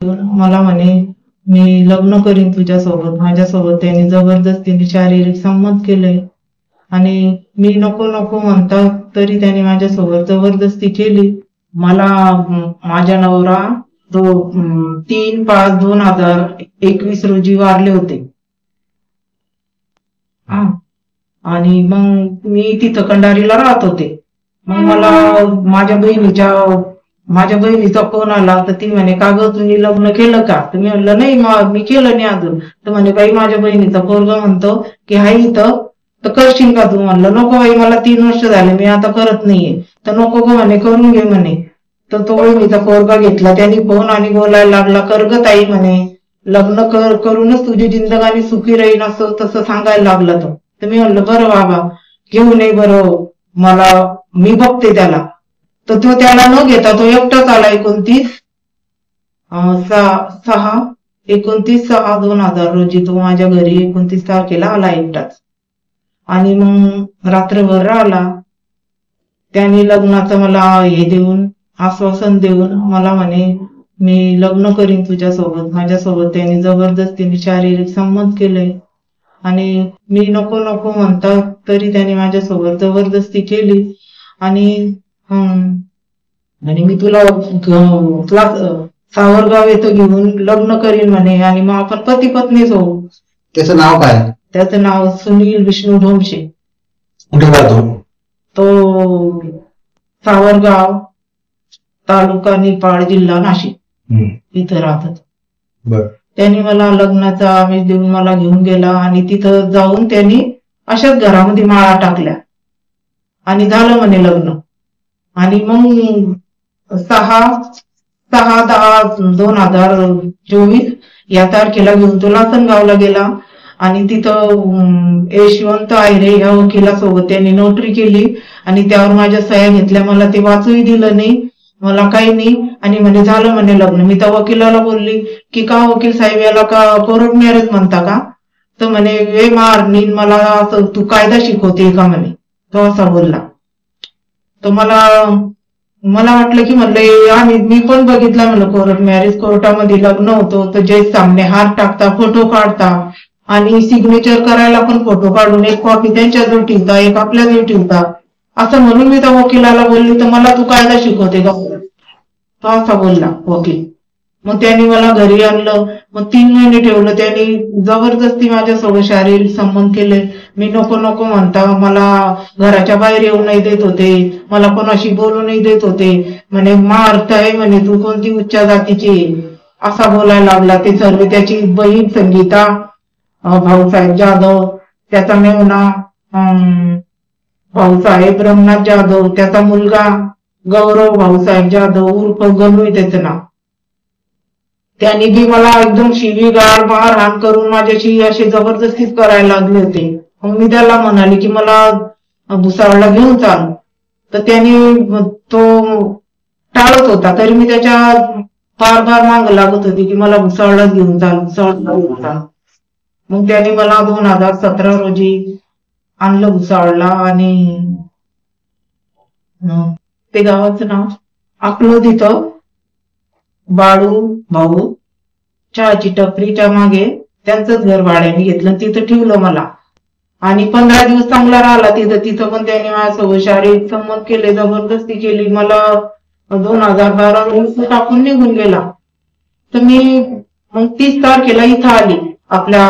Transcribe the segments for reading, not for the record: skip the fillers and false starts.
मला म्हणे मी लग्न करीन तुझ्यासोबत. माझ्यासोबत त्यांनी जबरदस्तीने शारीरिक संबंध केले आणि मी नको नको म्हणता तरी त्याने माझ्यासोबत जबरदस्ती केली. मला माझा नवरा 3/5/2021 रोजी वारले होते. आणि मग मी तिथं कंडारीला राहत होते. मग मला माझ्या बहिणीचा फोन आला तर ती म्हणे का ग तुम्ही लग्न केलं का? तर मी म्हणलं नाही मी केलं नाही अजून. तर म्हणे बाई माझ्या बहिणीचा पोरगा म्हणतो की हाय इथं तर करशील का तू? म्हणलं नको बाई मला 3 वर्ष झाले मी आता करत नाहीये. तर नको ग म्हणे करून घे म्हणे. तर तो बहिणीचा पोरगा घेतला त्यांनी फोन आणि बोलायला लागला कर ग ताई म्हणे लग्न करूनच तुझी जिंदगानी सुखी राहील असं तसं सांगायला लागला तो. तर मी म्हणलं बरं बाबा घेऊ नये बरं मला मी बघते त्याला. तर तो त्याला न घेता तो एकटाच आला 29/6/2000 रोजी तो माझ्या घरी 29 तारखेला आला एकटाच. आणि मग रात्रभर राहिला. त्याने लग्नाचं मला हे देऊन आश्वासन देऊन मला म्हणे मी लग्न करीन तुझ्यासोबत. माझ्यासोबत त्यांनी जबरदस्तीने शारीरिक संबंध केले आणि मी नको नको म्हणता तरी त्याने माझ्यासोबत जबरदस्ती केली. आणि मी तुला सावरगाव येतो घेऊन लग्न करीन म्हणे आणि मग आपण पती पत्नीच होऊ. त्याचं नाव काय? त्याचं नाव सुनील विष्णू ढोमशे. कुठे राहतो तो? सावरगाव, तालुका निपाळ, जिल्हा नाशिक इथं राहतात. त्यांनी मला लग्नाचा आमिष देऊन मला घेऊन गेला आणि तिथं जाऊन त्यांनी अशाच घरामध्ये माळा टाकल्या आणि झालं म्हणे लग्न. आणि मग 6/10/2024 या तारखेला घेऊन तो लासनगावला गेला आणि तिथं यशवंत आयरे या वकिलासोबत त्यांनी नोटरी केली आणि त्यावर माझ्या सह्या घेतल्या. मला ते वाचूही दिलं नाही मला काही नाही. आणि म्हणे झालं म्हणे लग्न. मी त्या वकिलाला बोलली की का वकील साहेब याला का कोर्ट मॅरेज म्हणता का? तर म्हणे वे मार नीन मला असं तू कायदा शिकवते का म्हणे. तो असा बोलला. तर मला वाटलं की म्हणलं मी पण बघितलं म्हणलं कोर्ट मॅरेज. कोर्टामध्ये लग्न होतं तर जज सामने हार टाकता फोटो काढता आणि सिग्नेचर करायला पण फोटो काढून एक कॉपी त्यांच्याजवळ ठेवता एक आपल्याजवळ ठेवता असं म्हणून मी त्या वकिलाला बोलली तर मला तू कायदा शिकवते का? तो असा बोलला वकील. मग त्यांनी मला घरी आणलं. मग 3 महिने ठेवलं. त्यांनी जबरदस्ती माझ्यासोबत शारीरिक संबंध केले. मी नको नको म्हणता मला घराच्या बाहेर येऊ नाही देत होते. मला कोणाशी बोलू नाही देत होते. म्हणे मारताय म्हणे तू कोणती उच्च जातीची असा बोलायला लागला. ते सर्व त्याची बहीण संगीता भाऊसाहेब जाधव, त्याचा मेवना भाऊसाहेब रमनाथ जाधव, त्याचा मुलगा गौरव भाऊसाहेब जाधव उर्फ गणू त्याचं नाव. त्यांनी बी मला एकदम शिवीगाळ मारहाण करून माझ्याशी असे जबरदस्तीच करायला लागले होते. मग मी त्याला म्हणाले की मला भुसावळला घेऊन चाल. तर त्याने तो टाळत होता तरी मी त्याच्या फार माग लागत होती की मला भुसावळलाच घेऊन चाल. मग त्याने मला 2017 रोजी आणलं भुसावळला आणि ते गावाचं नाव अकलोद. इथं बाळू भाऊ चहाची टपरीच्या मागे त्यांचंच घर भाड्याने घेतलं तिथं ठेवलं मला. आणि 15 दिवस चांगला राहिला तिथं पण त्याने माझ्यासोबत शारीरिक संबंध केले जबरदस्ती केली. मला 2012 रोजी टाकून निघून गेला. तर मी मग 30 तारखेला इथं आली आपल्या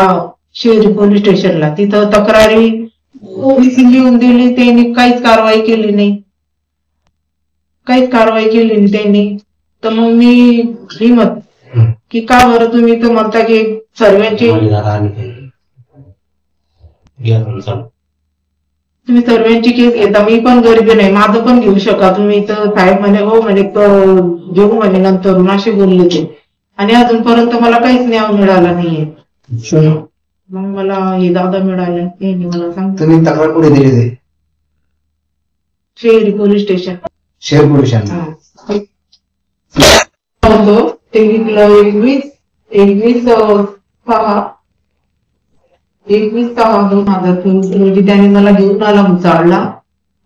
शेरी पोलीस स्टेशनला. तिथं तक्रारी लिहून दिली. त्यांनी काहीच कारवाई केली नाही त्यांनी. तर मग मी हिमत की का बरं तुम्ही तर म्हणता की सर्वांची केस घेता. मी पण गरीब नाही माझं पण घेऊ शका तुम्ही. तर साहेब म्हणे हो म्हणे घेऊ म्हणे नंतर असे बोलले ते. आणि अजूनपर्यंत मला काहीच न्याय मिळाला नाहीये. मग मला हे दादा मिळाले यांनी मला सांगतो. तुम्ही तक्रार कुठे दिली ते? शेरी पोलीस स्टेशन. शेर पोलिसांना ते विकलं 21/6/2024 रोजी त्याने मला घेऊन आला भुसावळला.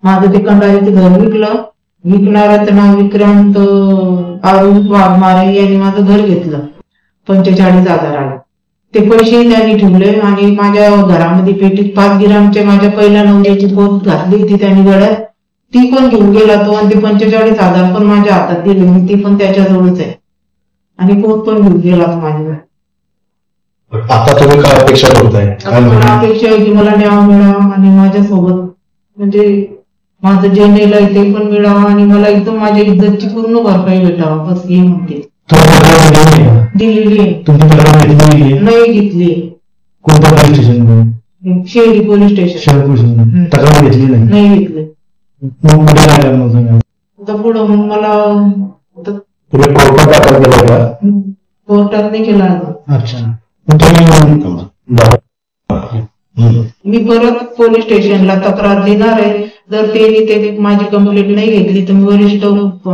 माझं ते कंडारीचं घर विकलं. विकणाऱ्याचं नाव विक्रांत अरुण वाघमारे यांनी माझं घर घेतलं. 45,000 आले. ते पैसेही त्यांनी ठेवले आणि माझ्या घरामध्ये पेटीत 5 ग्रामचे माझ्या पहिल्या नवऱ्याची पोत घातली होती त्यांनी गळ्यात, ती पण घेऊन गेला तो आणि ते 45,000 पण माझ्या हातात दिले. मी ती पण त्याच्याजवळच आहे आणि पोत पण घेऊन गेला तो माझ्या. आता तुम्ही काय अपेक्षा करताय? मला अपेक्षा आहे की मला न्याय मिळावा आणि माझ्यासोबत म्हणजे माझं जे नेलंय ते पण मिळावं आणि मला एकदम माझ्या इज्जतची पूर्ण भरपाई भेटावा, बस हे म्हणते. दिलेली आहे. नाही घेतली. कोणत्या पोलीस स्टेशन? शेरी पोलीस स्टेशन. शहर पोलीस तक्रार घेतली नाही घेतली. मग कुठे काय करणार तुम्ही? तर पुढं मग मला तुम्ही कोर्टात दाखल केलं का? कोर्टात नाही केला अजून. अच्छा, मग तुम्ही मी परत पोलीस स्टेशनला तक्रार देणार आहे. जर ते माझी कंप्लेंट नाही घेतली तर मी वरिष्ठ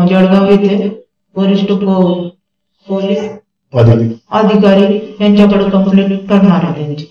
जळगाव येथे वरिष्ठ पोलीस अधिकारी यांच्याकडे कंप्लेंट करणार आहे त्यांची.